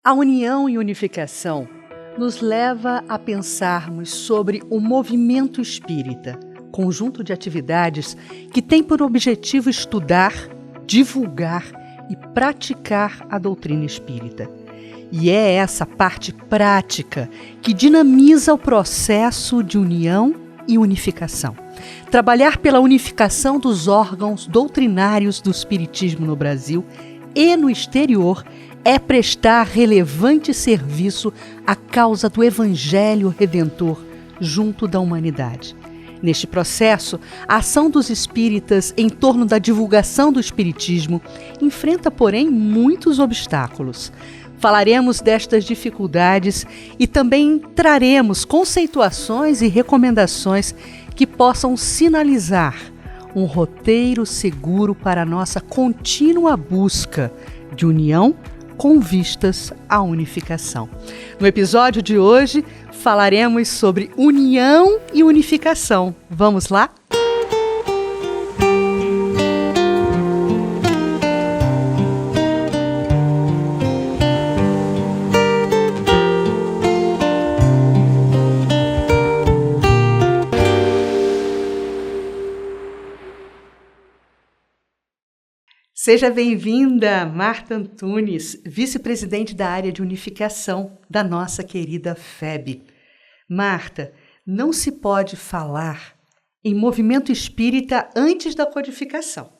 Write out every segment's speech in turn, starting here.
A união e unificação nos leva a pensarmos sobre o movimento espírita, conjunto de atividades que tem por objetivo estudar, divulgar e praticar a doutrina espírita. E é essa parte prática que dinamiza o processo de união e unificação. Trabalhar pela unificação dos órgãos doutrinários do espiritismo no Brasil e no exterior é prestar relevante serviço à causa do Evangelho Redentor junto da humanidade. Neste processo, a ação dos espíritas em torno da divulgação do espiritismo enfrenta, porém, muitos obstáculos. Falaremos destas dificuldades e também traremos conceituações e recomendações que possam sinalizar um roteiro seguro para a nossa contínua busca de união com vistas à unificação. No episódio de hoje, falaremos sobre união e unificação. Vamos lá? Seja bem-vinda, Marta Antunes, vice-presidente da área de unificação da nossa querida FEB. Marta, não se pode falar em movimento espírita antes da codificação.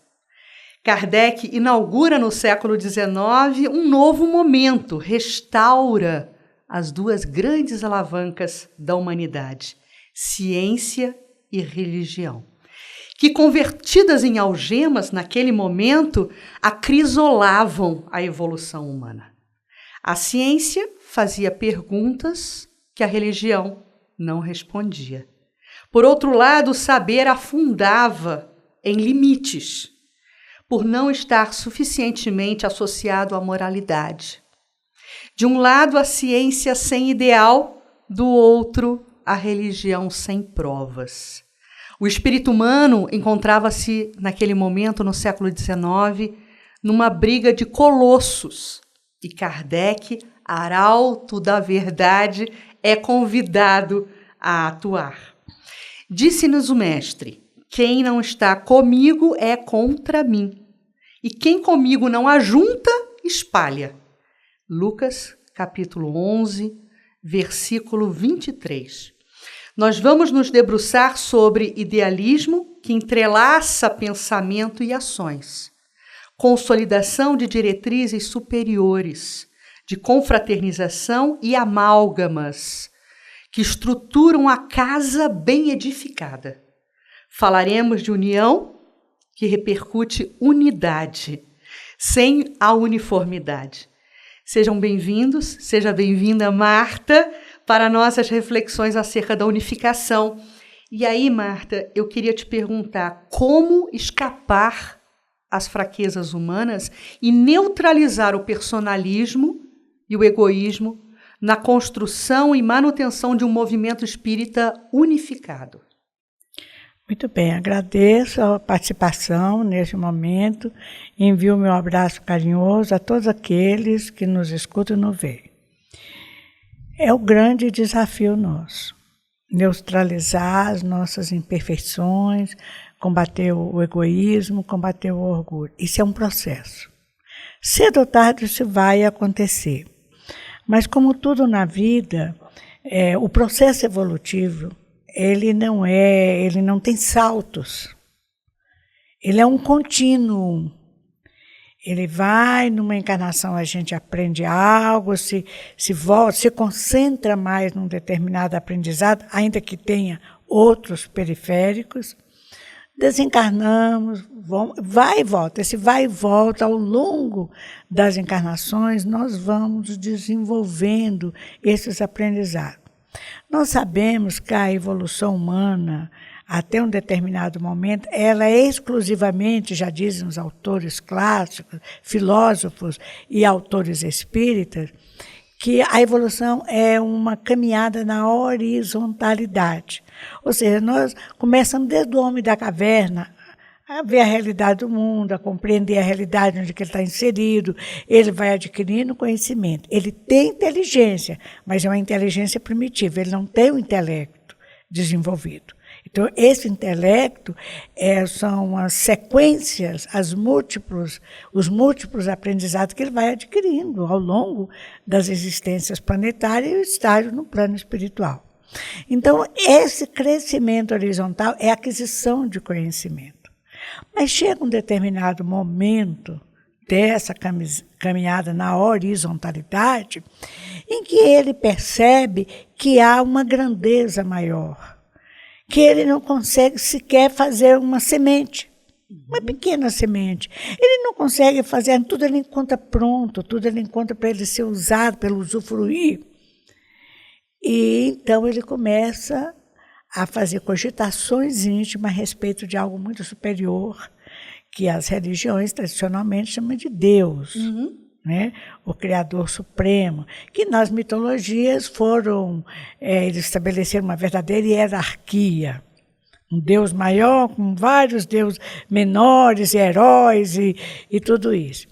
Kardec inaugura no século XIX um novo momento, restaura as duas grandes alavancas da humanidade, ciência e religião, que, convertidas em algemas naquele momento, acrisolavam a evolução humana. A ciência fazia perguntas que a religião não respondia. Por outro lado, o saber afundava em limites, por não estar suficientemente associado à moralidade. De um lado, a ciência sem ideal, do outro, a religião sem provas. O espírito humano encontrava-se, naquele momento, no século XIX, numa briga de colossos. E Kardec, arauto da verdade, é convidado a atuar. Disse-nos o mestre: quem não está comigo é contra mim. E quem comigo não ajunta, espalha. Lucas, capítulo 11, versículo 23. Nós vamos nos debruçar sobre idealismo que entrelaça pensamento e ações, consolidação de diretrizes superiores, de confraternização e amálgamas, que estruturam a casa bem edificada. Falaremos de união, que repercute unidade, sem a uniformidade. Sejam bem-vindos, seja bem-vinda, Marta, para nossas reflexões acerca da unificação. E aí, Marta, eu queria te perguntar como escapar às fraquezas humanas e neutralizar o personalismo e o egoísmo na construção e manutenção de um movimento espírita unificado. Muito bem, agradeço a participação neste momento, envio meu abraço carinhoso a todos aqueles que nos escutam e nos veem. É o grande desafio nosso, neutralizar as nossas imperfeições, combater o egoísmo, combater o orgulho. Isso é um processo. Cedo ou tarde isso vai acontecer. Mas como tudo na vida, o processo evolutivo, ele não tem saltos. Ele é um contínuo. Ele vai, numa encarnação a gente aprende algo, se concentra mais num determinado aprendizado, ainda que tenha outros periféricos. Desencarnamos, vai e volta. Esse vai e volta, ao longo das encarnações, nós vamos desenvolvendo esses aprendizados. Nós sabemos que a evolução humana, até um determinado momento, ela é exclusivamente, já dizem os autores clássicos, filósofos e autores espíritas, que a evolução é uma caminhada na horizontalidade. Ou seja, nós começamos desde o homem da caverna, a ver a realidade do mundo, a compreender a realidade onde ele está inserido, ele vai adquirindo conhecimento. Ele tem inteligência, mas é uma inteligência primitiva, ele não tem o intelecto desenvolvido. Então, esse intelecto são as sequências, os múltiplos aprendizados que ele vai adquirindo ao longo das existências planetárias e o estágio no plano espiritual. Então, esse crescimento horizontal é a aquisição de conhecimento. Mas chega um determinado momento dessa caminhada na horizontalidade em que ele percebe que há uma grandeza maior, que ele não consegue sequer fazer uma semente, uma pequena semente. Ele não consegue fazer, tudo ele encontra pronto, tudo ele encontra para ele ser usado, para ele usufruir. E então ele começa a fazer cogitações íntimas a respeito de algo muito superior, que as religiões tradicionalmente chamam de Deus. Né? O Criador Supremo, que nas mitologias eles estabeleceram uma verdadeira hierarquia. Um Deus maior com vários deuses menores, heróis e tudo isso.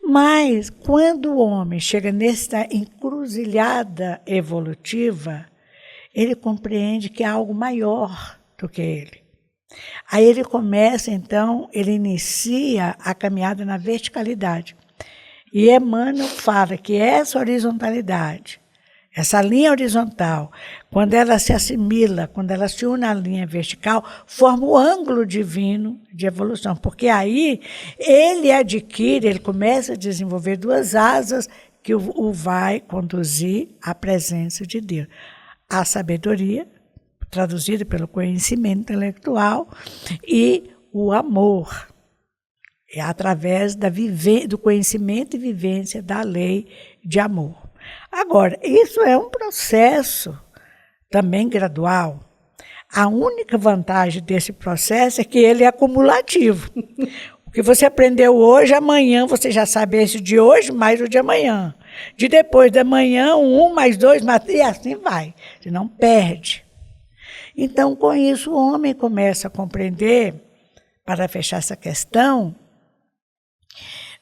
Mas quando o homem chega nessa encruzilhada evolutiva, ele compreende que há algo maior do que ele. Aí ele começa, então, ele inicia a caminhada na verticalidade. E Emmanuel fala que essa horizontalidade, essa linha horizontal, quando ela se assimila, quando ela se une à linha vertical, forma o ângulo divino de evolução, porque aí ele começa a desenvolver duas asas que o vai conduzir à presença de Deus. A sabedoria, traduzida pelo conhecimento intelectual, e o amor, através do conhecimento e vivência da lei de amor. Agora, isso é um processo também gradual. A única vantagem desse processo é que ele é acumulativo. O que você aprendeu hoje, amanhã você já sabe esse de hoje mais o de amanhã. De depois da manhã, 1 mais 2, e assim vai. Você não perde. Então, com isso, o homem começa a compreender, para fechar essa questão,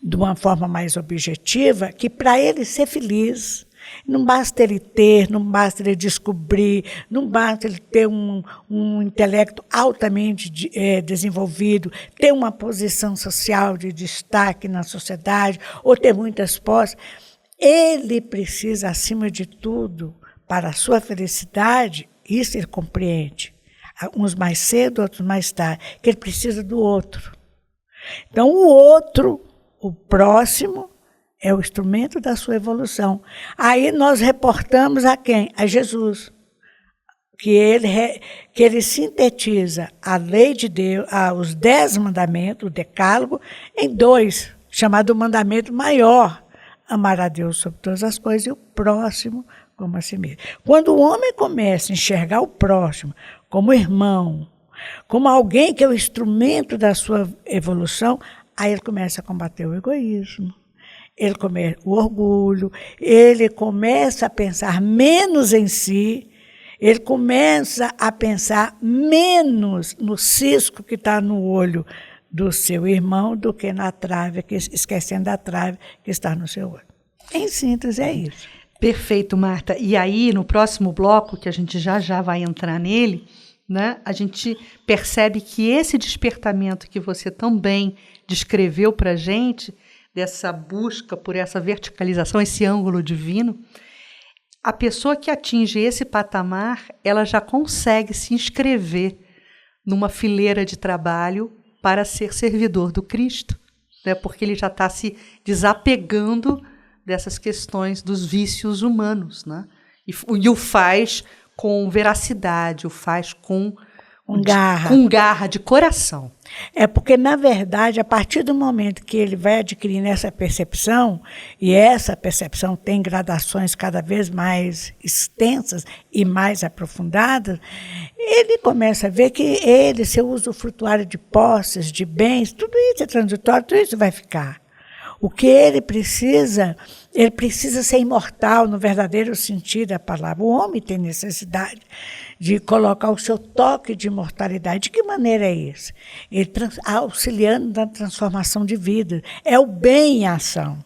de uma forma mais objetiva, que para ele ser feliz, não basta ele ter, não basta ele descobrir, não basta ele ter um intelecto altamente desenvolvido, ter uma posição social de destaque na sociedade, ou ter muitas posses. Ele precisa, acima de tudo, para a sua felicidade, isso ele compreende, uns mais cedo, outros mais tarde, que ele precisa do outro. Então, o outro, o próximo, é o instrumento da sua evolução. Aí nós reportamos a quem? A Jesus, que ele sintetiza a lei de Deus, os 10 mandamentos, o decálogo, em 2, chamado mandamento maior: amar a Deus sobre todas as coisas e o próximo como a si mesmo. Quando o homem começa a enxergar o próximo como irmão, como alguém que é o instrumento da sua evolução, aí ele começa a combater o egoísmo, ele começa o orgulho, ele começa a pensar menos em si, ele começa a pensar menos no cisco que está no olho do seu irmão do que na trave, esquecendo a trave que está no seu olho. Em síntese, é isso. Perfeito, Marta. E aí, no próximo bloco, que a gente já vai entrar nele, né, a gente percebe que esse despertamento que você também descreveu para a gente, dessa busca por essa verticalização, esse ângulo divino, a pessoa que atinge esse patamar, ela já consegue se inscrever numa fileira de trabalho para ser servidor do Cristo, né, porque ele já está se desapegando dessas questões dos vícios humanos, né? E o faz com veracidade, o faz com garra de coração. É porque, na verdade, a partir do momento que ele vai adquirindo essa percepção, e essa percepção tem gradações cada vez mais extensas e mais aprofundadas, ele começa a ver que seu usufrutuário de posses, de bens, tudo isso é transitório, tudo isso vai ficar. O que ele precisa ser imortal no verdadeiro sentido da palavra. O homem tem necessidade de colocar o seu toque de imortalidade. De que maneira é isso? Ele auxiliando na transformação de vida. É o bem em ação.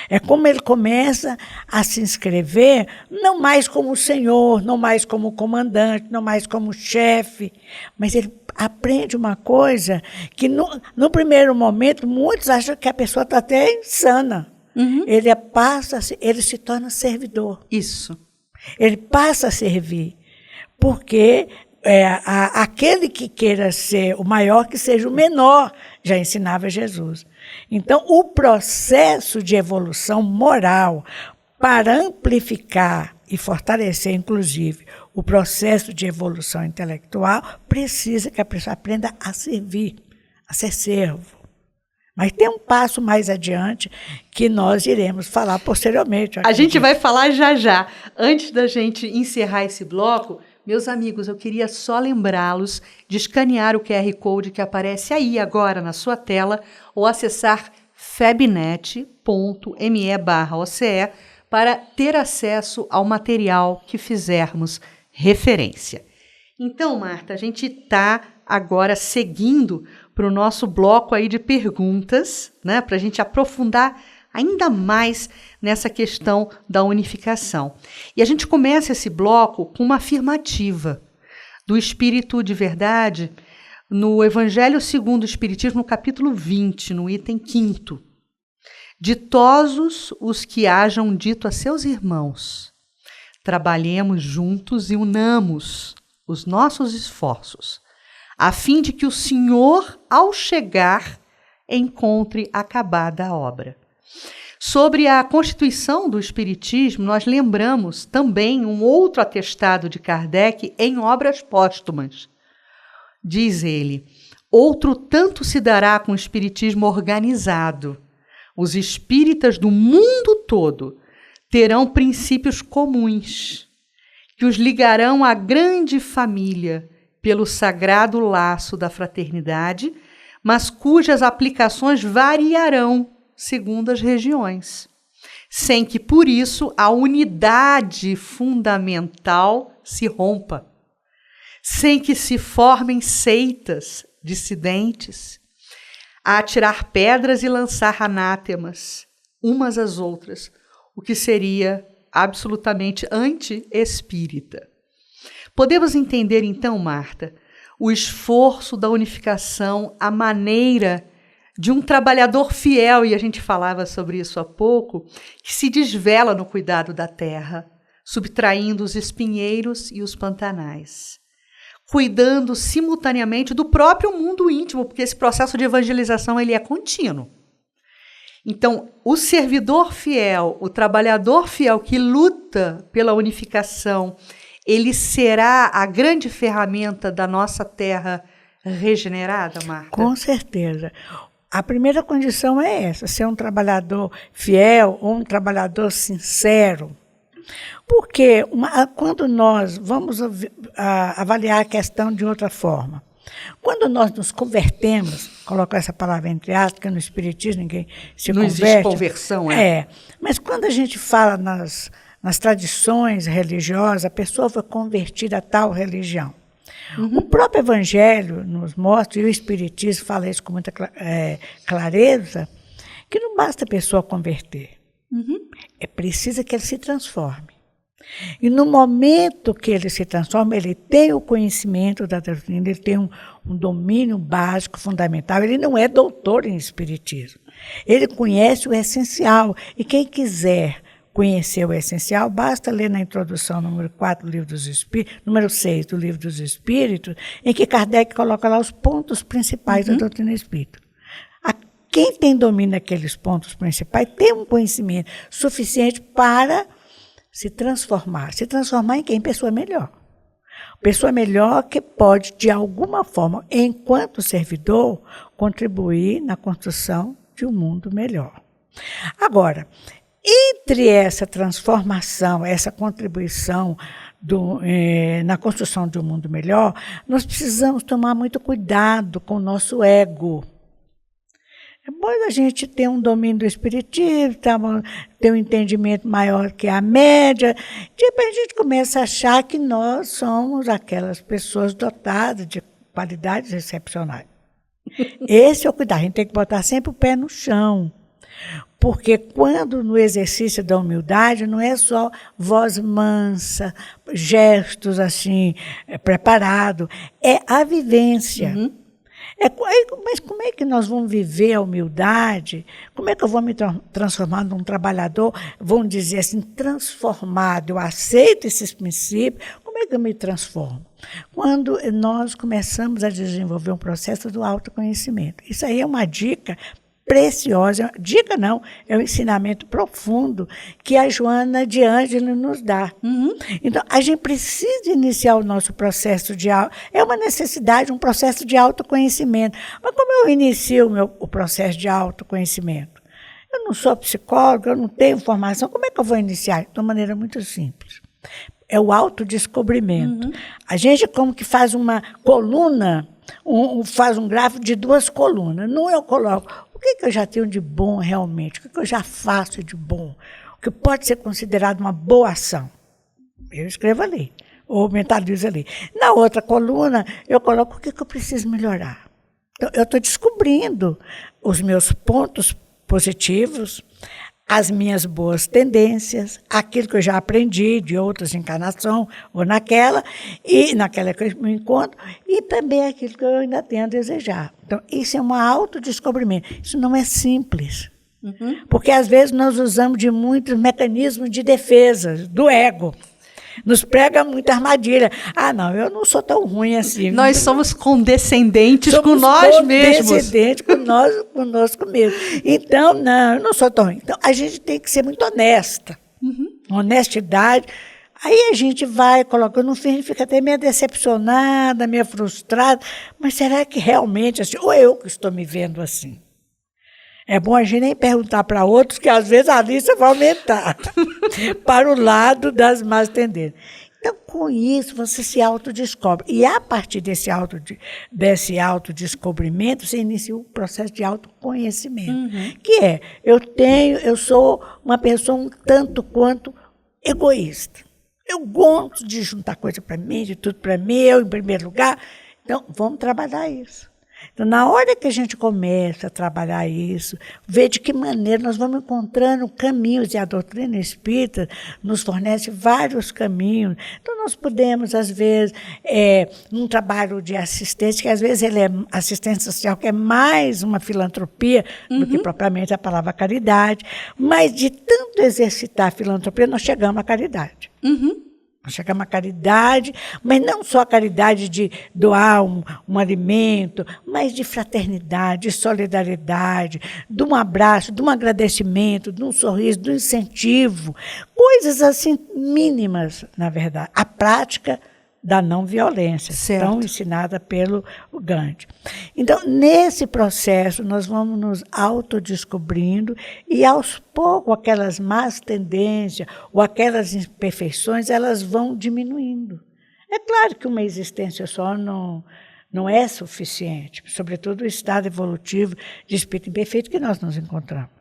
É como ele começa a se inscrever, não mais como senhor, não mais como comandante, não mais como chefe, mas ele aprende uma coisa que no primeiro momento muitos acham que a pessoa está até insana. Uhum. Ele se torna servidor. Isso. Ele passa a servir, porque aquele que queira ser o maior, que seja o menor, já ensinava Jesus. Então, o processo de evolução moral, para amplificar e fortalecer, inclusive, o processo de evolução intelectual, precisa que a pessoa aprenda a servir, a ser servo. Mas tem um passo mais adiante que nós iremos falar posteriormente. A gente vai falar já já. Antes da gente encerrar esse bloco, meus amigos, eu queria só lembrá-los de escanear o QR Code que aparece aí agora na sua tela ou acessar febnet.me/OCE para ter acesso ao material que fizermos referência. Então, Marta, a gente está agora seguindo para o nosso bloco aí de perguntas, né, para a gente aprofundar ainda mais nessa questão da unificação. E a gente começa esse bloco com uma afirmativa do Espírito de Verdade no Evangelho segundo o Espiritismo, no capítulo 20, no item 5º. Ditosos os que hajam dito a seus irmãos, trabalhemos juntos e unamos os nossos esforços, a fim de que o Senhor, ao chegar, encontre acabada a obra. Sobre a constituição do Espiritismo, nós lembramos também um outro atestado de Kardec em obras póstumas. Diz ele, outro tanto se dará com o Espiritismo organizado. Os espíritas do mundo todo terão princípios comuns, que os ligarão à grande família pelo sagrado laço da fraternidade, mas cujas aplicações variarão segundo as regiões, sem que, por isso, a unidade fundamental se rompa, sem que se formem seitas dissidentes, a atirar pedras e lançar anátemas umas às outras, o que seria absolutamente anti-espírita. Podemos entender, então, Marta, o esforço da unificação, a maneira de um trabalhador fiel, e a gente falava sobre isso há pouco, que se desvela no cuidado da terra, subtraindo os espinheiros e os pantanais, cuidando simultaneamente do próprio mundo íntimo, porque esse processo de evangelização ele é contínuo. Então, o servidor fiel, o trabalhador fiel que luta pela unificação, ele será a grande ferramenta da nossa terra regenerada, Marta? Com certeza. A primeira condição é essa, ser um trabalhador fiel ou um trabalhador sincero. Porque quando nós vamos avaliar a questão de outra forma, quando nós nos convertemos, coloco essa palavra entre aspas, porque no Espiritismo ninguém se não converte. Não existe conversão, mas quando a gente fala nas tradições religiosas, a pessoa foi convertida a tal religião. Uhum. O próprio Evangelho nos mostra, e o Espiritismo fala isso com muita clareza, que não basta a pessoa converter. Uhum. É preciso que ele se transforme. E no momento que ele se transforma, ele tem o conhecimento da doutrina, ele tem um domínio básico, fundamental. Ele não é doutor em Espiritismo. Ele conhece o essencial. E quem quiser conhecer o essencial, basta ler na introdução, número 4 do Livro dos Espíritos, número 6 do Livro dos Espíritos, em que Kardec coloca lá os pontos principais da doutrina espírita. Quem tem domínio daqueles pontos principais tem um conhecimento suficiente para se transformar. Se transformar em quem? Pessoa melhor. Pessoa melhor que pode, de alguma forma, enquanto servidor, contribuir na construção de um mundo melhor. Agora, entre essa transformação, essa contribuição na construção de um mundo melhor, nós precisamos tomar muito cuidado com o nosso ego. É bom a gente ter um domínio do espiritismo, ter um entendimento maior que a média. De repente a gente começa a achar que nós somos aquelas pessoas dotadas de qualidades excepcionais. Esse é o cuidado, a gente tem que botar sempre o pé no chão. Porque quando no exercício da humildade não é só voz mansa, gestos assim, preparado, é a vivência. Uhum. Mas como é que nós vamos viver a humildade? Como é que eu vou me transformar num trabalhador, vamos dizer assim, transformado? Eu aceito esses princípios, como é que eu me transformo? Quando nós começamos a desenvolver um processo do autoconhecimento. Isso aí é uma dica preciosa, dica não, é um ensinamento profundo que a Joana de Ângelo nos dá. Uhum. Então, a gente precisa iniciar o nosso processo é uma necessidade, um processo de autoconhecimento. Mas como eu inicio o processo de autoconhecimento? Eu não sou psicóloga, eu não tenho formação, como é que eu vou iniciar? De uma maneira muito simples. É o autodescobrimento. Uhum. A gente como que faz uma coluna, faz um gráfico de 2 colunas. Não eu coloco o que eu já tenho de bom realmente, o que eu já faço de bom, o que pode ser considerado uma boa ação. Eu escrevo ali, ou mentalizo ali. Na outra coluna, eu coloco o que eu preciso melhorar. Então, eu estou descobrindo os meus pontos positivos, as minhas boas tendências, aquilo que eu já aprendi de outras encarnações, ou naquela que eu me encontro, e também aquilo que eu ainda tenho a desejar. Então, isso é um autodescobrimento. Isso não é simples. Uhum. Porque, às vezes, nós usamos de muitos mecanismos de defesa do ego. Nos prega muita armadilha. Ah, não, eu não sou tão ruim assim. Nós somos condescendentes com nós mesmos. Condescendentes conosco mesmo. Então, não, eu não sou tão ruim. Então, a gente tem que ser muito honesta. Uhum. Honestidade. Aí a gente vai colocando no fim, fica até meio decepcionada, meio frustrada. Mas será que realmente assim? Ou eu que estou me vendo assim? É bom a gente nem perguntar para outros, que às vezes a lista vai aumentar para o lado das más tendências. Então, com isso, você se autodescobre. E a partir desse autodescobrimento, você inicia o processo de autoconhecimento. Uhum. Que é, eu sou uma pessoa um tanto quanto egoísta. Eu gosto de juntar coisa para mim, de tudo para mim, eu em primeiro lugar. Então, vamos trabalhar isso. Então, na hora que a gente começa a trabalhar isso, ver de que maneira nós vamos encontrando caminhos, e a doutrina espírita nos fornece vários caminhos. Então, nós podemos, às vezes, num trabalho de assistência, que às vezes ele é assistência social, que é mais uma filantropia do que propriamente a palavra caridade, mas de tanto exercitar a filantropia, nós chegamos à caridade. Uhum. Nós chegamos à caridade, mas não só a caridade de doar um alimento, mas de fraternidade, de solidariedade, de um abraço, de um agradecimento, de um sorriso, de um incentivo. Coisas assim mínimas, na verdade. A prática da não violência, tão ensinada pelo Gandhi. Então, nesse processo, nós vamos nos autodescobrindo e, aos poucos, aquelas más tendências ou aquelas imperfeições, elas vão diminuindo. É claro que uma existência só não é suficiente, sobretudo o estado evolutivo de espírito imperfeito que nós nos encontramos.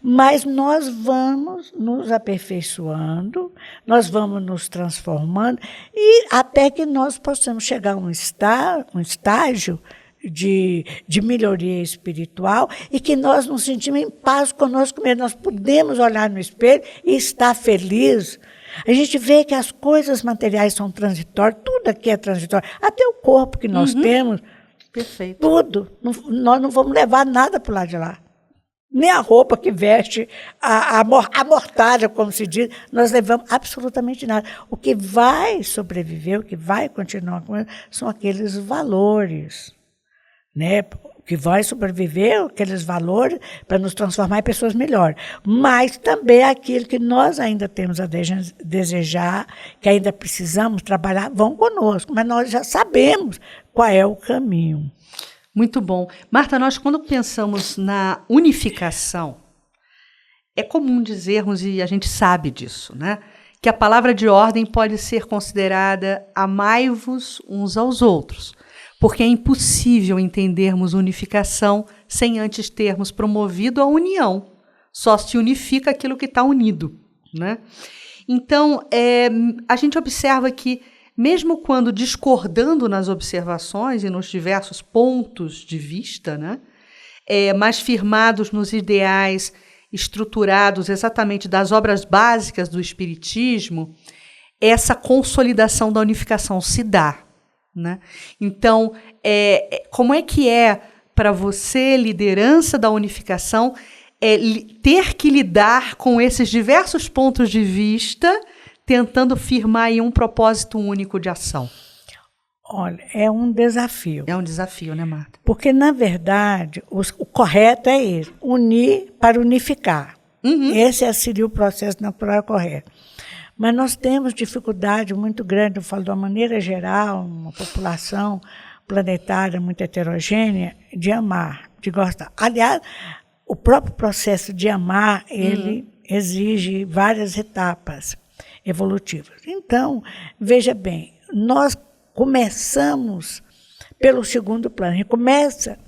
Mas nós vamos nos aperfeiçoando, nós vamos nos transformando, e até que nós possamos chegar a um estágio de melhoria espiritual e que nós nos sentimos em paz conosco mesmo. Nós podemos olhar no espelho e estar feliz. A gente vê que as coisas materiais são transitórias, tudo aqui é transitório, até o corpo que nós temos. Perfeito. Tudo. Nós não vamos levar nada para o lado de lá. Nem a roupa que veste, a mortalha, como se diz, nós levamos absolutamente nada. O que vai sobreviver, o que vai continuar com ele, são aqueles valores, né? O que vai sobreviver, aqueles valores, para nos transformar em pessoas melhores. Mas também aquilo que nós ainda temos a desejar, que ainda precisamos trabalhar, vão conosco, mas nós já sabemos qual é o caminho. Muito bom. Marta, nós quando pensamos na unificação, é comum dizermos, e a gente sabe disso, né, que a palavra de ordem pode ser considerada amai-vos uns aos outros, porque é impossível entendermos unificação sem antes termos promovido a união. Só se unifica aquilo que está unido, né? Então, a gente observa que, mesmo quando discordando nas observações e nos diversos pontos de vista, né, mas firmados nos ideais estruturados exatamente das obras básicas do Espiritismo, essa consolidação da unificação se dá, né? Então, como é que para você, liderança da unificação, ter que lidar com esses diversos pontos de vista, tentando firmar aí um propósito único de ação? Olha, é um desafio. É um desafio, né, Marta? Porque, na verdade, o correto é isso, unir para unificar. Uhum. Esse seria o processo natural correto. Mas nós temos dificuldade muito grande, eu falo de uma maneira geral, uma população planetária muito heterogênea, de amar, de gostar. Aliás, o próprio processo de amar, ele exige várias etapas evolutivas. Então, veja bem, nós começamos pelo segundo plano. A gente começa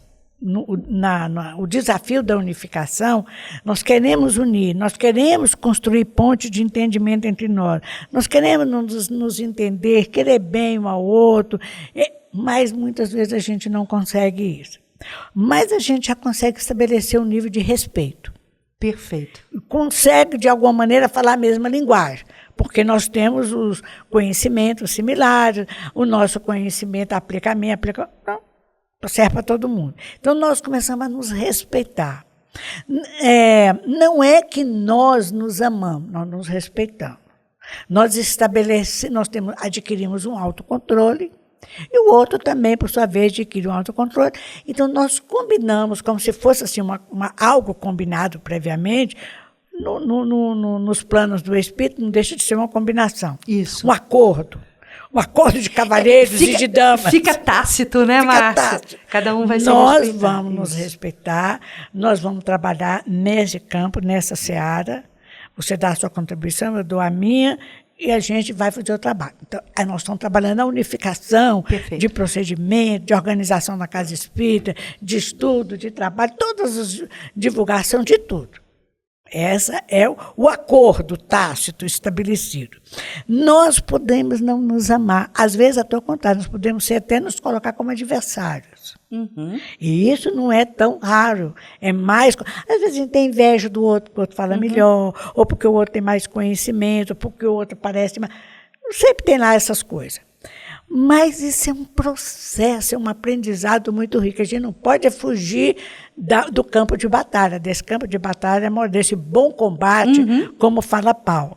o desafio da unificação, nós queremos unir, nós queremos construir pontes de entendimento entre nós, nós queremos nos entender, querer bem um ao outro, mas muitas vezes a gente não consegue isso. Mas a gente já consegue estabelecer um nível de respeito. Perfeito. Consegue, de alguma maneira, falar a mesma linguagem, porque nós temos os conhecimentos similares, o nosso conhecimento serve para todo mundo. Então, nós começamos a nos respeitar. Não é que nós nos amamos, nós nos respeitamos. Nós adquirimos um autocontrole, e o outro também, por sua vez, adquire um autocontrole. Então, nós combinamos, como se fosse assim, algo combinado previamente, nos planos do Espírito, não deixa de ser uma combinação. Isso. Um acordo de cavalheiros e de damas. Fica tácito, né, Márcia? Cada um vai se respeitar. Nós vamos nos respeitar, nós vamos trabalhar nesse campo, nessa seara. Você dá a sua contribuição, eu dou a minha, e a gente vai fazer o trabalho. Então, nós estamos trabalhando na unificação de procedimento, de organização na casa espírita, de estudo, de trabalho, divulgação de tudo. Esse é o acordo tácito estabelecido. Nós podemos não nos amar. Às vezes, até o contrário, nós podemos até nos colocar como adversários. Uhum. E isso não é tão raro. É mais. Às vezes a gente tem inveja do outro, porque o outro fala melhor, ou porque o outro tem mais conhecimento, ou porque o outro parece mais. Sempre tem lá essas coisas. Mas isso é um processo, é um aprendizado muito rico. A gente não pode fugir do campo de batalha, desse campo de batalha, desse bom combate, como fala Paulo.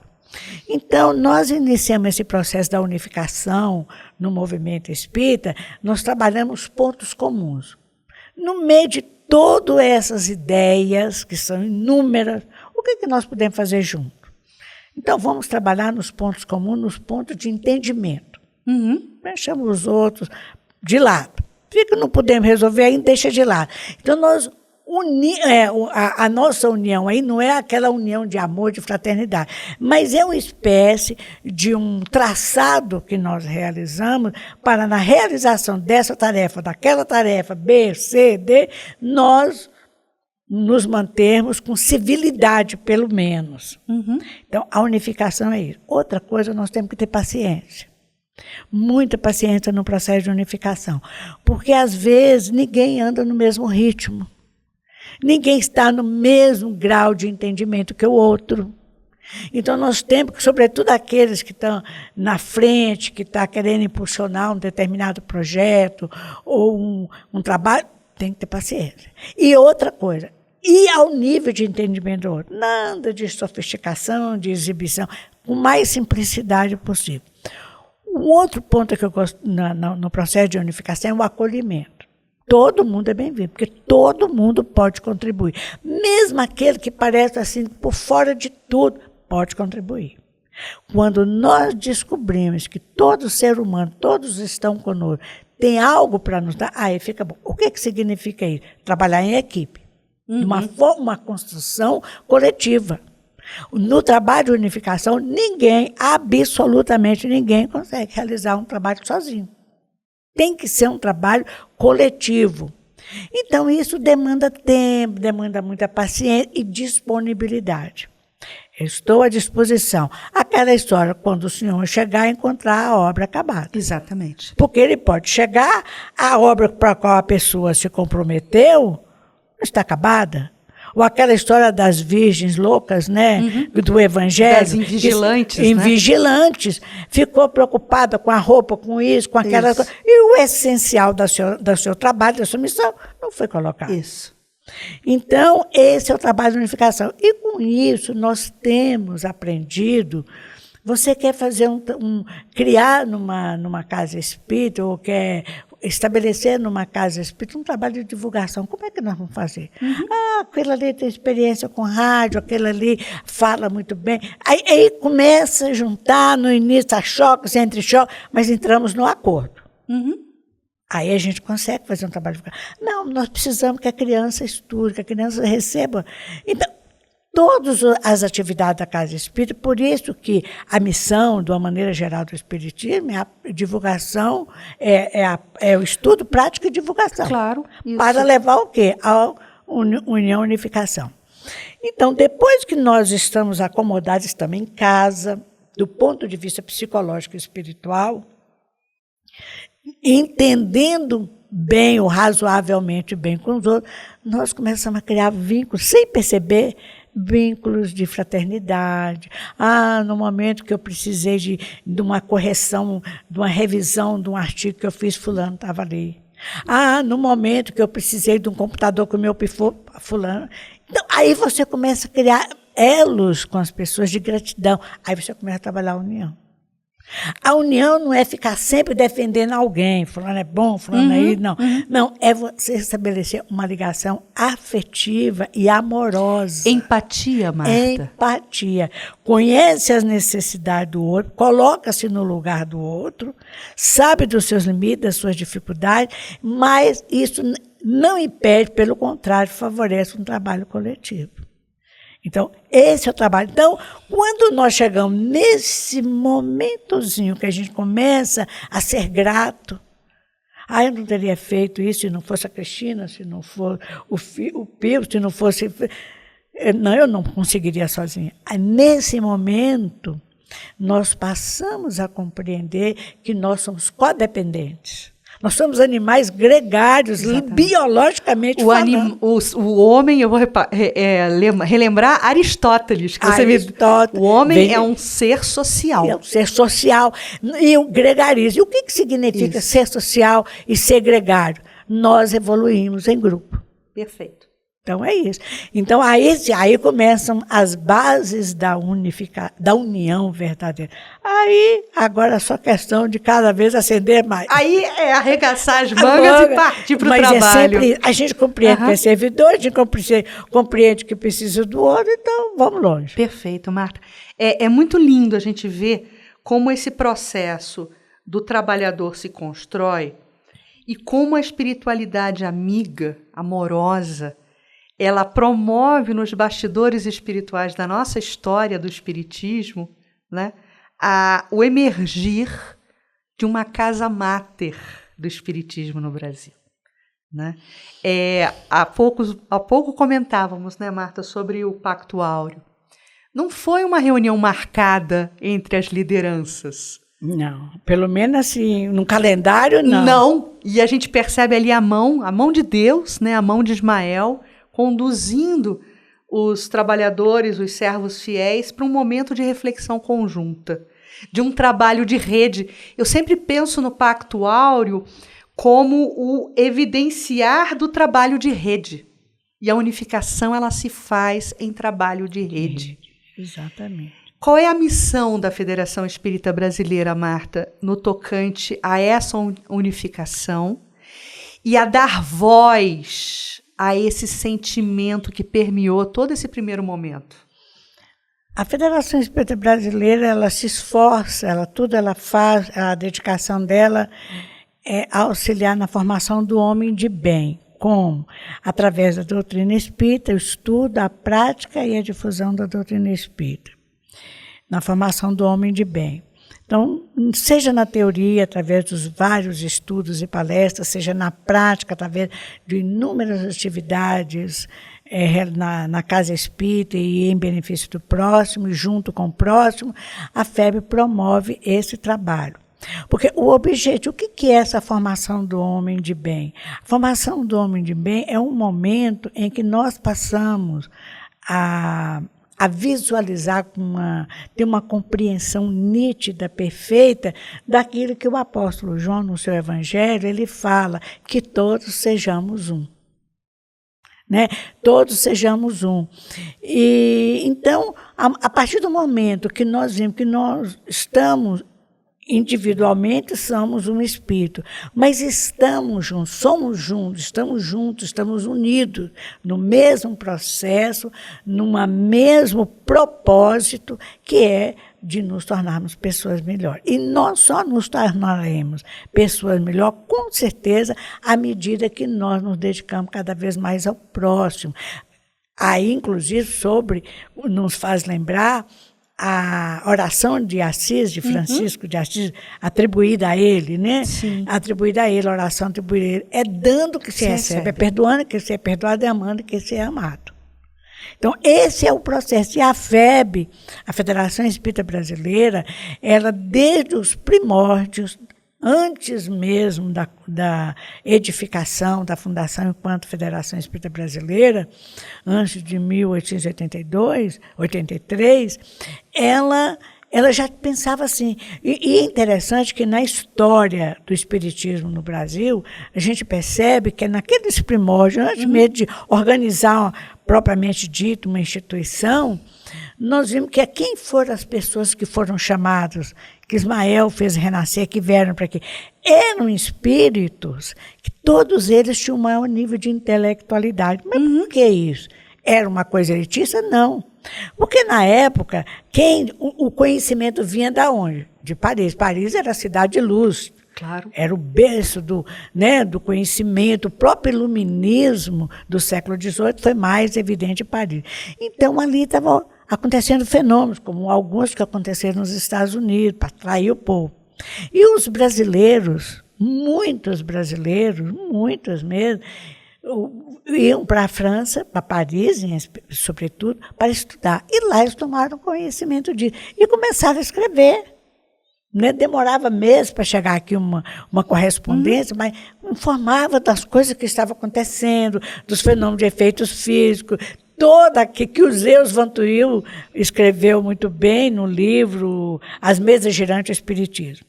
Então, nós iniciamos esse processo da unificação no movimento espírita, nós trabalhamos pontos comuns. No meio de todas essas ideias, que são inúmeras, o que nós podemos fazer junto? Então, vamos trabalhar nos pontos comuns, nos pontos de entendimento. Deixamos os outros de lado. Fica, não podemos resolver, aí deixa de lado. Então, nós a nossa união aí não é aquela união de amor, de fraternidade, mas é uma espécie de um traçado que nós realizamos para, na realização dessa tarefa, daquela tarefa, B, C, D, nós nos mantermos com civilidade, pelo menos. Então, a unificação é isso. Outra coisa, nós temos que ter paciência. Muita paciência no processo de unificação, porque às vezes ninguém anda no mesmo ritmo, ninguém está no mesmo grau de entendimento que o outro. Então nós temos que, sobretudo aqueles que estão na frente, que estão querendo impulsionar um determinado projeto ou um trabalho, tem que ter paciência. E outra coisa, ir ao nível de entendimento do outro, nada de sofisticação, de exibição, com mais simplicidade possível. Um outro ponto que eu gosto no processo de unificação é o acolhimento. Todo mundo é bem-vindo, porque todo mundo pode contribuir. Mesmo aquele que parece assim, por fora de tudo, pode contribuir. Quando nós descobrimos que todo ser humano, todos estão conosco, tem algo para nos dar, aí fica bom. O que significa isso? Trabalhar em equipe. Uma construção coletiva. No trabalho de unificação, absolutamente ninguém consegue realizar um trabalho sozinho. Tem que ser um trabalho coletivo. Então, isso demanda tempo, demanda muita paciência e disponibilidade. Eu estou à disposição. Aquela história, quando o senhor chegar, encontrar a obra acabada. Exatamente. Porque ele pode chegar, a obra para a qual a pessoa se comprometeu está acabada. Ou aquela história das virgens loucas, né? Do Evangelho. Das invigilantes, né? Invigilantes. Ficou preocupada com a roupa, com isso, com aquela coisa. E o essencial do seu trabalho, da sua missão, não foi colocado. Isso. Então, esse é o trabalho de unificação. E com isso, nós temos aprendido. Você quer fazer criar numa casa espírita, ou quer estabelecer numa casa espírita um trabalho de divulgação. Como é que nós vamos fazer? Aquele ali tem experiência com rádio, aquele ali fala muito bem. Aí começa a juntar, no início, há choques, entre choques, mas entramos no acordo. Aí a gente consegue fazer um trabalho de divulgação. Não, nós precisamos que a criança estude, que a criança receba. Então, todas as atividades da Casa Espírita, por isso que a missão, de uma maneira geral, do Espiritismo é a divulgação, é o estudo, prática e divulgação. Claro. Isso. Para levar o quê? A união e unificação. Então, depois que nós estamos acomodados, estamos em casa, do ponto de vista psicológico e espiritual, entendendo bem ou razoavelmente bem com os outros, nós começamos a criar vínculos, sem perceber, vínculos de fraternidade. No momento que eu precisei de uma correção, de uma revisão de um artigo que eu fiz, fulano estava ali. No momento que eu precisei de um computador que o meu pifou, fulano. Então, aí você começa a criar elos com as pessoas de gratidão. Aí você começa a trabalhar a união. A união não é ficar sempre defendendo alguém, fulano é bom, fulano é isso, não. Não, é você estabelecer uma ligação afetiva e amorosa. Empatia, Marta. Empatia. Conhece as necessidades do outro, coloca-se no lugar do outro, sabe dos seus limites, das suas dificuldades, mas isso não impede, pelo contrário, favorece um trabalho coletivo. Então, esse é o trabalho. Então, quando nós chegamos nesse momentozinho que a gente começa a ser grato, eu não teria feito isso se não fosse a Cristina, se não fosse o Pio, se não fosse... Não, eu não conseguiria sozinha. Nesse momento, nós passamos a compreender que nós somos codependentes. Nós somos animais gregários, biologicamente falando. O homem, eu vou relembrar Aristóteles. O homem é um ser social. É um ser social. E o gregarismo. E o que significa ser social e ser gregário? Nós evoluímos em grupo. Perfeito. Então, é isso. Então, aí começam as bases da união verdadeira. Aí, agora é só questão de cada vez acender mais. Aí é arregaçar as mangas e partir para o trabalho. Mas é sempre, a gente compreende que é servidor, a gente compreende que precisa do outro, então vamos longe. Perfeito, Marta. É muito lindo a gente ver como esse processo do trabalhador se constrói e como a espiritualidade amiga, amorosa, ela promove nos bastidores espirituais da nossa história do espiritismo, né, o emergir de uma casa máter do espiritismo no Brasil. Né? Há pouco comentávamos, né, Marta, sobre o Pacto Áureo. Não foi uma reunião marcada entre as lideranças. Não, pelo menos assim, no calendário, não. Não, e a gente percebe ali a mão de Deus, né, a mão de Ismael, conduzindo os trabalhadores, os servos fiéis, para um momento de reflexão conjunta, de um trabalho de rede. Eu sempre penso no Pacto Áureo como o evidenciar do trabalho de rede. E a unificação ela se faz em trabalho de rede. Exatamente. Qual é a missão da Federação Espírita Brasileira, Marta, no tocante a essa unificação e a dar voz a esse sentimento que permeou todo esse primeiro momento? A Federação Espírita Brasileira, ela se esforça, ela faz, a dedicação dela é auxiliar na formação do homem de bem. Como? Através da doutrina espírita, o estudo, a prática e a difusão da doutrina espírita. Na formação do homem de bem. Então, seja na teoria, através dos vários estudos e palestras, seja na prática, através de inúmeras atividades na Casa Espírita e em benefício do próximo, e junto com o próximo, a FEB promove esse trabalho. Porque o objetivo, o que é essa formação do homem de bem? A formação do homem de bem é um momento em que nós passamos a visualizar, ter uma compreensão nítida, perfeita, daquilo que o apóstolo João, no seu evangelho, ele fala, que todos sejamos um. Né? Todos sejamos um. E, então, a partir do momento que nós vimos que nós estamos individualmente, somos um espírito, mas estamos juntos, somos juntos, estamos unidos no mesmo processo, num mesmo propósito, que é de nos tornarmos pessoas melhores. E nós só nos tornaremos pessoas melhores, com certeza, à medida que nós nos dedicamos cada vez mais ao próximo. Aí, inclusive, nos faz lembrar a oração de Assis, de Francisco de Assis, atribuída a ele, né? Sim. Atribuída a ele, a oração atribuída a ele. É dando que se recebe, é perdoando que se é perdoado, é amando que se é amado. Então, esse é o processo. E a FEB, a Federação Espírita Brasileira, ela, desde os primórdios, antes mesmo da edificação da Fundação enquanto Federação Espírita Brasileira, antes de 1882, 83, ela já pensava assim. E é interessante que na história do Espiritismo no Brasil, a gente percebe que naqueles primórdios, antes mesmo de organizar, propriamente dito, uma instituição, nós vimos que quem foram as pessoas que foram chamadas, que Ismael fez renascer, que vieram para aqui, eram espíritos que todos eles tinham um maior nível de intelectualidade. Mas por que isso? Era uma coisa elitista? Não. Porque na época, o conhecimento vinha de onde? De Paris. Paris era a cidade de luz. Claro. Era o berço do conhecimento, o próprio iluminismo do século XVIII foi mais evidente em Paris. Então, ali estavam acontecendo fenômenos, como alguns que aconteceram nos Estados Unidos, para atrair o povo. E os brasileiros, muitos mesmo, iam para a França, para Paris, sobretudo, para estudar. E lá eles tomaram conhecimento disso e começaram a escrever. Demorava meses para chegar aqui uma correspondência, mas informava das coisas que estavam acontecendo, dos fenômenos de efeitos físicos, que o Zeus Vantuil escreveu muito bem no livro As Mesas Girantes do Espiritismo.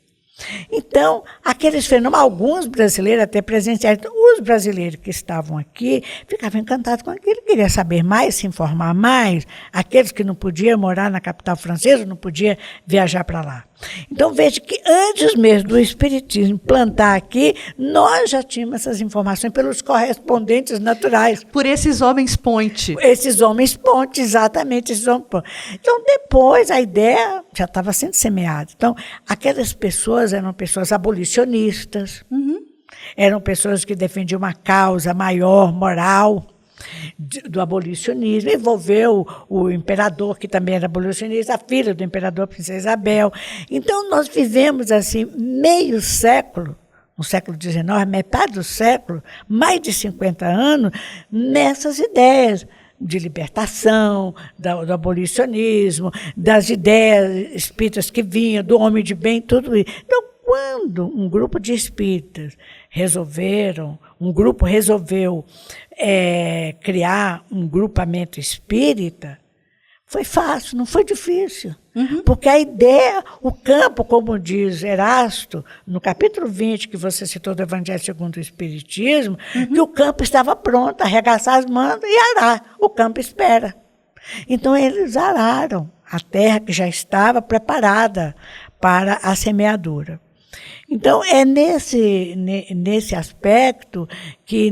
Então, aqueles fenômenos, alguns brasileiros até presenciaram. Então, os brasileiros que estavam aqui ficavam encantados com aquilo, queriam saber mais, se informar mais. Aqueles que não podiam morar na capital francesa, não podiam viajar para lá. Então, veja que antes mesmo do Espiritismo plantar aqui, nós já tínhamos essas informações pelos correspondentes naturais. Por esses homens ponte. Esses homens ponte, exatamente, esses homens ponte. Então, depois, a ideia já estava sendo semeada. Então, aquelas pessoas eram pessoas abolicionistas, eram pessoas que defendiam uma causa maior, moral, do abolicionismo. Envolveu o imperador, que também era abolicionista, a filha do imperador, a princesa Isabel. Então, nós vivemos assim meio século, no século XIX, metade do século, mais de 50 anos, nessas ideias de libertação, do abolicionismo, das ideias espíritas que vinham, do homem de bem, tudo isso. Então, quando um grupo de espíritas resolveu criar um grupamento espírita, foi fácil, não foi difícil. Porque a ideia, o campo, como diz Erasto, no capítulo 20, que você citou do Evangelho segundo o Espiritismo, que o campo estava pronto, arregaçar as mangas e arar. O campo espera. Então, eles araram a terra que já estava preparada para a semeadura. Então, é nesse aspecto que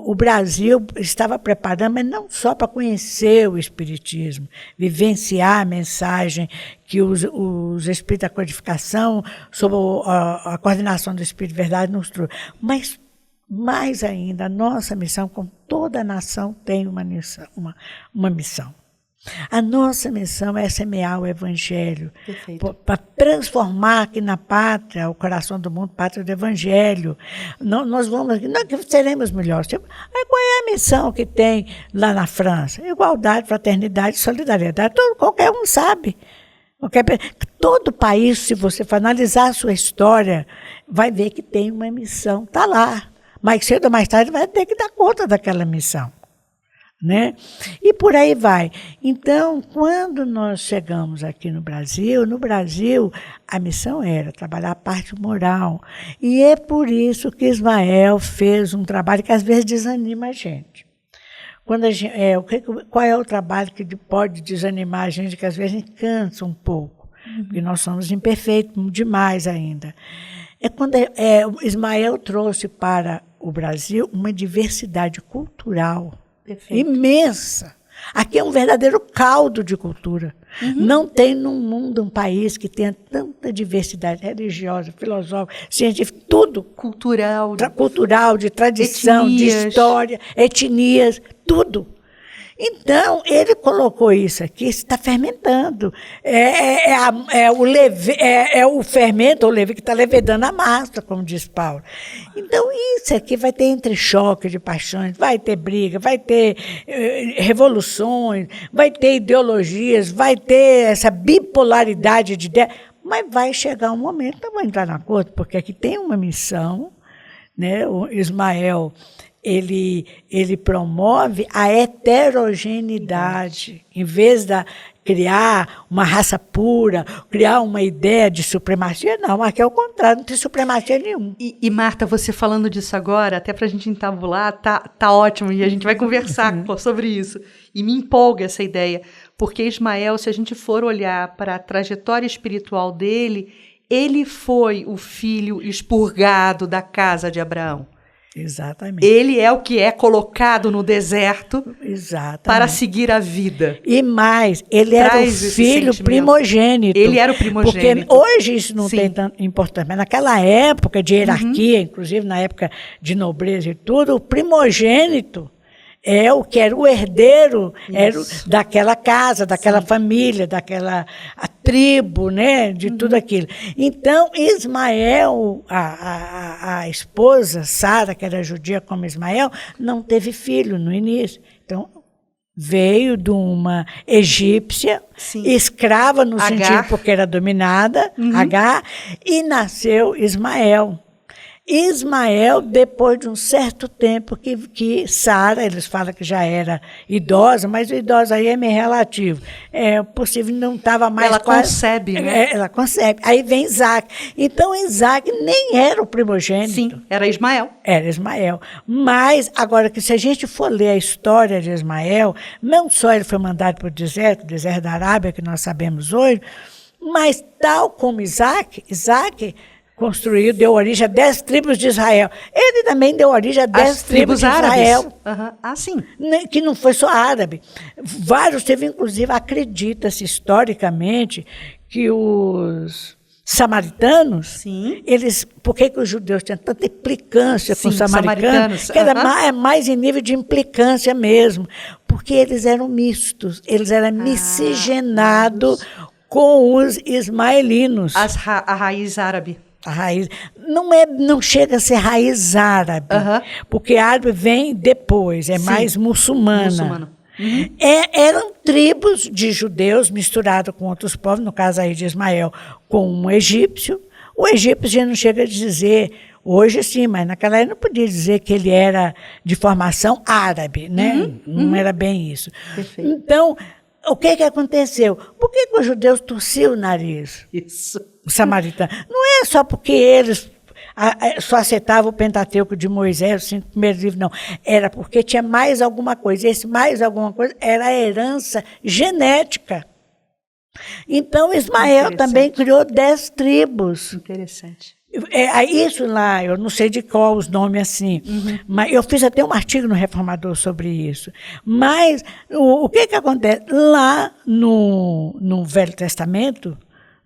o Brasil estava preparando, mas não só para conhecer o Espiritismo, vivenciar a mensagem que os Espíritos da Codificação, sob a coordenação do Espírito de Verdade, nos trouxe. Mas, mais ainda, a nossa missão, como toda nação, tem uma missão. A nossa missão é semear o Evangelho, para transformar aqui na pátria, o coração do mundo, pátria do Evangelho. Nós vamos, não que seremos melhores. Qual é a missão que tem lá na França? Igualdade, fraternidade, solidariedade. Qualquer um sabe. Todo país, se você for analisar a sua história, vai ver que tem uma missão. Está lá. Mais cedo ou mais tarde vai ter que dar conta daquela missão. Né? E por aí vai. Então, quando nós chegamos aqui no Brasil, a missão era trabalhar a parte moral. E é por isso que Ismael fez um trabalho que às vezes desanima a gente. Qual é o trabalho que pode desanimar a gente, que às vezes a gente cansa um pouco, porque nós somos imperfeitos demais ainda. É quando Ismael trouxe para o Brasil uma diversidade cultural imensa. Aqui é um verdadeiro caldo de cultura. Não tem no mundo um país que tenha tanta diversidade religiosa, filosófica, científica, tudo. Cultural, de tradição, etnias. De história, etnias, tudo. Então, ele colocou isso aqui, está fermentando. O fermento, o leve, que está levedando a massa, como diz Paulo. Então, isso aqui vai ter entrechoque de paixões, vai ter briga, vai ter revoluções, vai ter ideologias, vai ter essa bipolaridade de ideias, mas vai chegar um momento que eu vou entrar na corte, porque aqui tem uma missão, né? O Ismael, ele promove a heterogeneidade, em vez de criar uma raça pura, criar uma ideia de supremacia, não, aqui é o contrário, não tem supremacia nenhuma. E Marta, você falando disso agora, até para a gente entabular, tá ótimo, e a gente vai conversar sobre isso. E me empolga essa ideia, porque Ismael, se a gente for olhar para a trajetória espiritual dele, ele foi o filho expurgado da casa de Abraão. Exatamente. Ele é o que é colocado no deserto. Exatamente. Para seguir a vida. E mais, ele era o filho primogênito. Ele era o primogênito. Porque hoje isso não tem tanta importância, mas naquela época de hierarquia, inclusive na época de nobreza e tudo, o primogênito é o que era o herdeiro, era daquela casa, daquela família, daquela tribo, né, de tudo aquilo. Então, Ismael, a esposa, Sara, que era judia como Ismael, não teve filho no início. Então, veio de uma egípcia, escrava no sentido porque era dominada, Agar, e nasceu Ismael. Ismael, depois de um certo tempo que Sara, eles falam que já era idosa, mas idosa aí é meio relativo. É possível, não estava mais... Ela concebe, né? Ela concebe. Aí vem Isaac. Então, Isaac nem era o primogênito. Sim, era Ismael. Era Ismael. Mas, agora, que se a gente for ler a história de Ismael, não só ele foi mandado para o deserto da Arábia, que nós sabemos hoje, mas tal como Isaac construiu, deu origem a 10 tribos de Israel. Ele também deu origem a 10 tribos de Israel. Ah, sim. Que não foi só árabe. Vários teve, inclusive, acredita-se historicamente que os samaritanos, eles, por que os judeus tinham tanta implicância com os samaritanos? Que era mais em nível de implicância mesmo, porque eles eram mistos, eles eram miscigenados com os ismaelinos. A raiz árabe. A raiz não chega a ser raiz árabe, porque árabe vem depois, mais muçulmana. Eram tribos de judeus misturados com outros povos, no caso aí de Ismael, com um egípcio. O egípcio já não chega a dizer, hoje sim, mas naquela época não podia dizer que ele era de formação árabe, né? Não era bem isso. Perfeito. Então, o que aconteceu? Por que os judeus torciam o nariz? Isso. Os samaritanos. Não é só porque eles só aceitavam o Pentateuco de Moisés, os 5 primeiros livros, não. Era porque tinha mais alguma coisa. Esse mais alguma coisa era a herança genética. Então, Ismael também criou 10 tribos. Interessante. Isso lá, eu não sei de qual os nomes assim, mas eu fiz até um artigo no Reformador sobre isso. Mas o que acontece? Lá no Velho Testamento,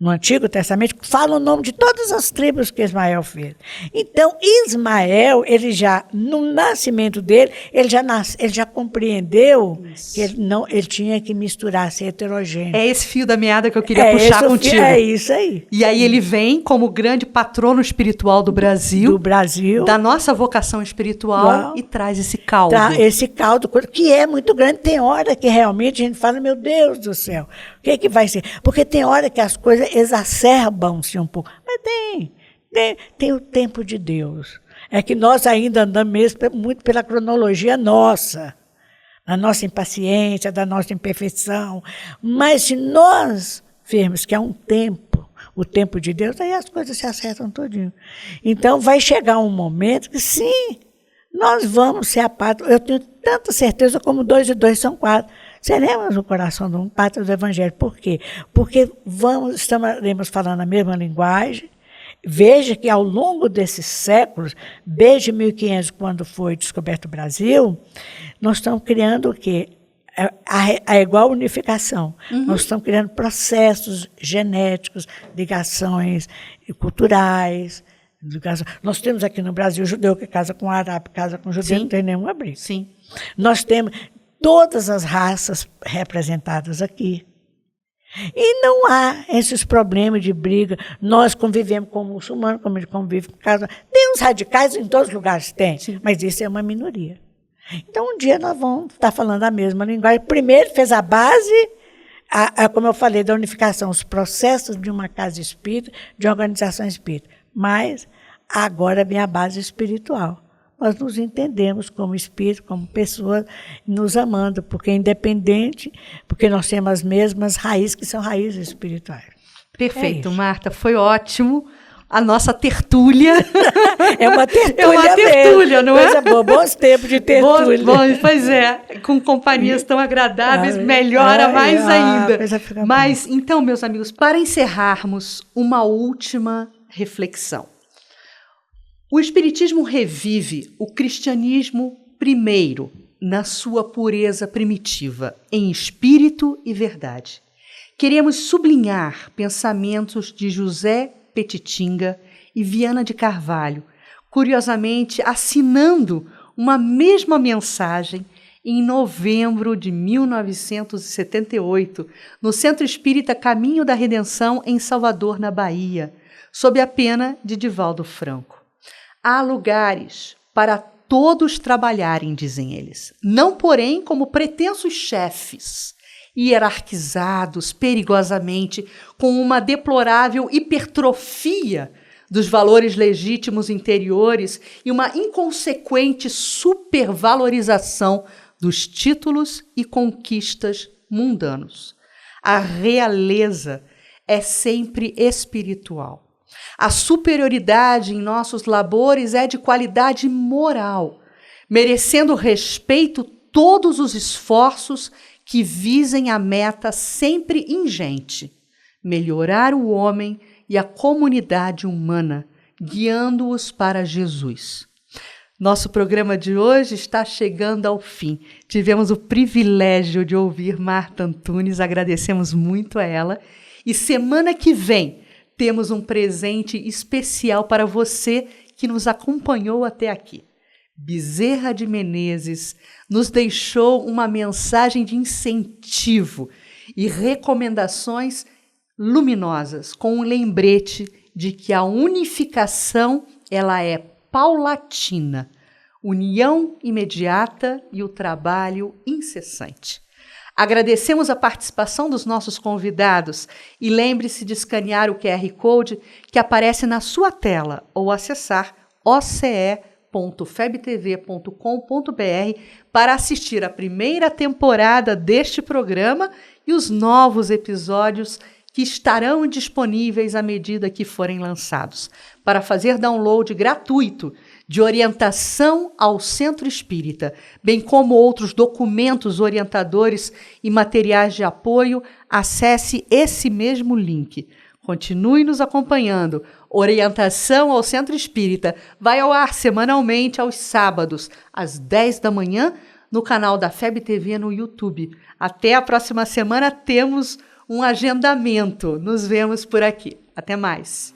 no Antigo Testamento, fala o nome de todas as tribos que Ismael fez. Então, Ismael, ele já, no nascimento dele, ele já compreendeu que ele tinha que misturar, ser heterogêneo. É esse fio da meada que eu queria puxar contigo. É isso aí. E aí ele vem como grande patrono espiritual do Brasil. Do Brasil. Da nossa vocação espiritual e traz esse caldo. Esse caldo, que é muito grande. Tem hora que realmente a gente fala, meu Deus do céu, o que vai ser? Porque tem hora que as coisas exacerbam-se um pouco. Mas tem o tempo de Deus. É que nós ainda andamos mesmo muito pela cronologia nossa, da nossa impaciência, da nossa imperfeição. Mas se nós vermos que há um tempo, o tempo de Deus, aí as coisas se acertam todinho. Então vai chegar um momento que sim, nós vamos ser a pátria. Eu tenho tanta certeza como 2 e 2 são 4. Seremos o coração de um pátria do Evangelho. Por quê? Porque estaremos falando a mesma linguagem. Veja que ao longo desses séculos, desde 1500, quando foi descoberto o Brasil, nós estamos criando o quê? A igual unificação. Nós estamos criando processos genéticos, ligações culturais. Nós temos aqui no Brasil o judeu que casa com o árabe, casa com o judeu, não tem nenhuma briga. Sim. Nós temos todas as raças representadas aqui. E não há esses problemas de briga. Nós convivemos com muçulmanos, como ele convive com casa. Tem uns radicais em todos os lugares, tem, mas isso é uma minoria. Então, um dia nós vamos estar falando a mesma linguagem. Primeiro fez a base, como eu falei, da unificação, os processos de uma casa espírita, de organização espírita. Mas agora vem a base espiritual. Nós nos entendemos como espírito, como pessoas, nos amando, porque é independente, porque nós temos as mesmas raízes, que são raízes espirituais. Perfeito, Marta, foi ótimo. A nossa tertúlia. É uma tertúlia, é uma tertúlia, mesmo. Não é? Coisa boa, bons tempos de tertúlia. Pois é, com companhias tão agradáveis, melhora mais ainda. Mas, então, meus amigos, para encerrarmos, uma última reflexão. O Espiritismo revive o cristianismo primeiro, na sua pureza primitiva, em espírito e verdade. Queremos sublinhar pensamentos de José Petitinga e Viana de Carvalho, curiosamente assinando uma mesma mensagem em novembro de 1978, no Centro Espírita Caminho da Redenção, em Salvador, na Bahia, sob a pena de Divaldo Franco. Há lugares para todos trabalharem, dizem eles, não porém como pretensos chefes, hierarquizados perigosamente com uma deplorável hipertrofia dos valores legítimos interiores e uma inconsequente supervalorização dos títulos e conquistas mundanos. A realeza é sempre espiritual. A superioridade em nossos labores é de qualidade moral, merecendo respeito todos os esforços que visem a meta sempre ingente, melhorar o homem e a comunidade humana, guiando-os para Jesus. Nosso programa de hoje está chegando ao fim. Tivemos o privilégio de ouvir Marta Antunes, agradecemos muito a ela. E semana que vem temos um presente especial para você que nos acompanhou até aqui. Bezerra de Menezes nos deixou uma mensagem de incentivo e recomendações luminosas, com um lembrete de que a unificação ela é paulatina, união imediata e o trabalho incessante. Agradecemos a participação dos nossos convidados e lembre-se de escanear o QR Code que aparece na sua tela ou acessar oce.febtv.com.br para assistir a primeira temporada deste programa e os novos episódios que estarão disponíveis à medida que forem lançados, para fazer download gratuito de orientação ao Centro Espírita, bem como outros documentos orientadores e materiais de apoio, acesse esse mesmo link. Continue nos acompanhando. Orientação ao Centro Espírita vai ao ar semanalmente aos sábados, às 10 da manhã, no canal da FEB TV no YouTube. Até a próxima semana, temos um agendamento. Nos vemos por aqui. Até mais.